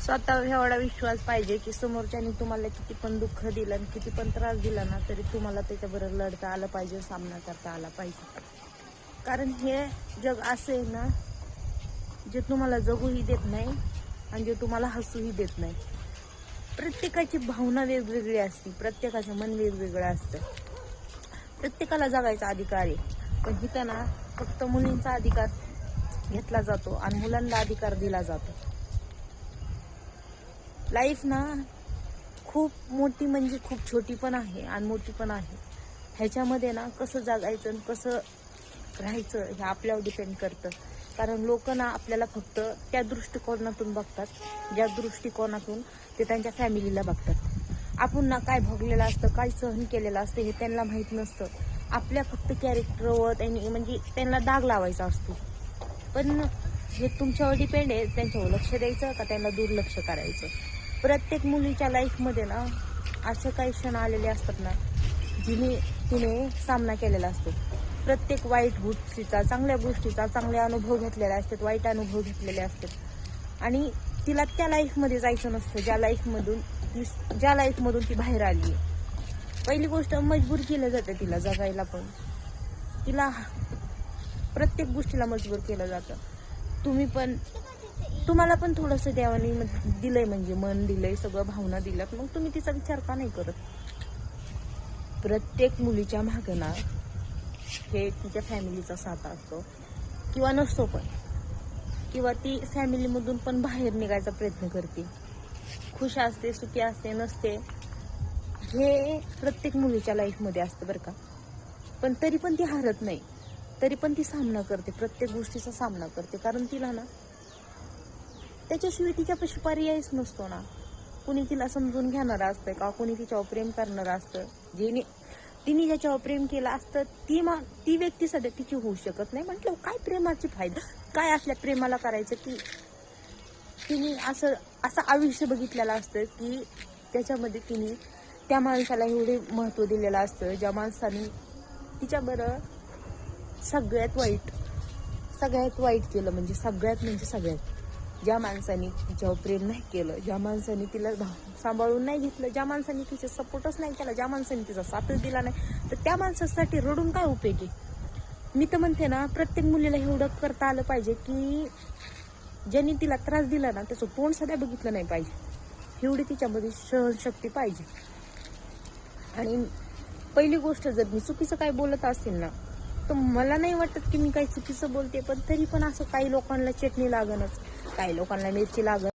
स्वतःवर एवढा विश्वास पाहिजे की समोरच्याने तुम्हाला किती पण दुःख दिलं आणि किती पण त्रास दिला ना तरी तुम्हाला त्याच्याबरोबर लढता आलं पाहिजे, सामना करता आला पाहिजे. कारण हे जग असं आहे ना, जे तुम्हाला जगूही देत नाही आणि जे तुम्हाला हसूही देत नाही. प्रत्येकाची भावना वेगवेगळी असते, प्रत्येकाचं मन वेगवेगळं असतं. प्रत्येकाला जगायचा अधिकार आहे, पण इथं ना फक्त मुलींचा अधिकार घेतला जातो आणि मुलांना अधिकार दिला जातो. लाईफ ना खूप मोठी म्हणजे खूप छोटी पण आहे आणि मोठी पण आहे. ह्याच्यामध्ये ना कसं जगायचं आणि कसं राहायचं हे आपल्यावर डिपेंड करतं. कारण लोक ना आपल्याला फक्त त्या दृष्टिकोनातून बघतात, ज्या दृष्टिकोनातून ते त्यांच्या फॅमिलीला बघतात. आपण ना काय भोगलेलं असतं, काय सहन केलेलं असतं हे त्यांना माहीत नसतं. आपल्या फक्त कॅरेक्टरवर त्यांनी म्हणजे त्यांना डाग लावायचा असतो. पण हे तुमच्यावर डिपेंड आहे, त्यांच्यावर लक्ष द्यायचं का त्यांना दुर्लक्ष करायचं. प्रत्येक मुलीच्या लाईफमध्ये ना असे काही क्षण आलेले असतात ना तिने सामना केलेला असतो. प्रत्येक वाईट गोष्टीचा, चांगल्या गोष्टीचा चांगले अनुभव घेतलेले असतात, वाईट अनुभव घेतलेले असतात. आणि तिला त्या लाईफमध्ये जायचं नसतं ज्या लाईफमधून ती बाहेर आली. पहिली गोष्ट मजबूर केलं जातं तिला जगायला, पण तिला प्रत्येक गोष्टीला मजबूर केलं जातं. तुम्हाला पण थोडंसं देवाने दिलंय, म्हणजे मन दिलंय, सगळं भावना दिल्यात, मग तुम्ही तिचा विचार का नाही करत. प्रत्येक मुलीच्या मागं ना हे तिच्या फॅमिलीचा साथ असतो किंवा नसतो पण, किंवा ती फॅमिलीमधून पण बाहेर निघायचा प्रयत्न करते. खुश असते, सुखी असते, नसते, हे प्रत्येक मुलीच्या लाईफमध्ये असतं बरं का. पण तरी पण ती हारत नाही, तरी पण ती सामना करते, प्रत्येक गोष्टीचा सामना करते. कारण तिला ना त्याच्याशिवाय तिच्यापाशी पर्यायच नसतो ना. कुणी तिला समजून घेणारं असतं का, कुणी तिच्यावर प्रेम करणारं असतं. तिने ज्याच्यावर प्रेम केलं असतं ती व्यक्ती सध्या तिची होऊ शकत नाही. म्हटलं काय प्रेमाची फायदा काय असल्या प्रेमाला करायचं, की तिने असं आयुष्य बघितलेलं असतं की त्याच्यामध्ये तिने त्या माणसाला एवढे महत्त्व दिलेलं असतं, ज्या माणसाने तिच्याबरोबर सगळ्यात वाईट केलं. म्हणजे सगळ्यात ज्या माणसाने तिच्यावर प्रेम नाही केलं, ज्या माणसाने तिला सांभाळून नाही घेतलं, ज्या माणसाने तिचा सपोर्टच नाही केला, ज्या माणसाने तिचा साथच दिला नाही, तर त्या माणसासाठी रडून काय उपयोग आहे. मी तर म्हणते ना, प्रत्येक मुलीला एवढं करता आलं पाहिजे की ज्यांनी तिला त्रास दिला ना त्याचं तोंड सध्या बघितलं नाही पाहिजे, एवढी तिच्यामध्ये सहनशक्ती पाहिजे. आणि पहिली गोष्ट, जर मी चुकीचं काय बोलत असेल ना तर मला नाही वाटत की मी काही चुकीचं बोलते, पण तरी पण असं काही लोकांना चटणी लागणच, काही लोकांना मिरची लागण.